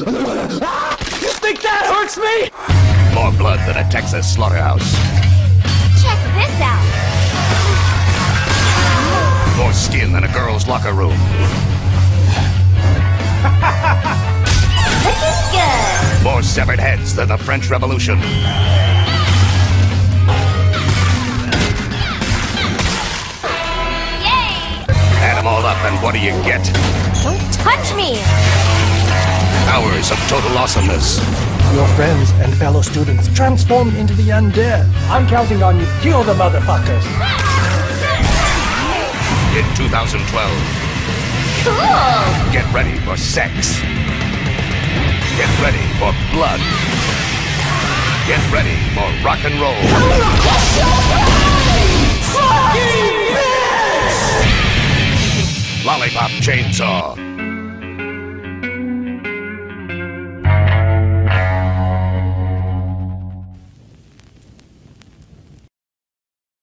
You think that hurts me? More blood than a Texas slaughterhouse. Check this out. More skin than a girl's locker room. Looking good. More severed heads than the French Revolution. Yay! Add them all up, and what do you get? Don't touch me! Hours of total awesomeness. Your friends and fellow students transformed into the undead. I'm counting on you. Kill the motherfuckers. In 2012, Cool! get ready for sex. Get ready for blood. Get ready for rock and roll. Lollipop Chainsaw.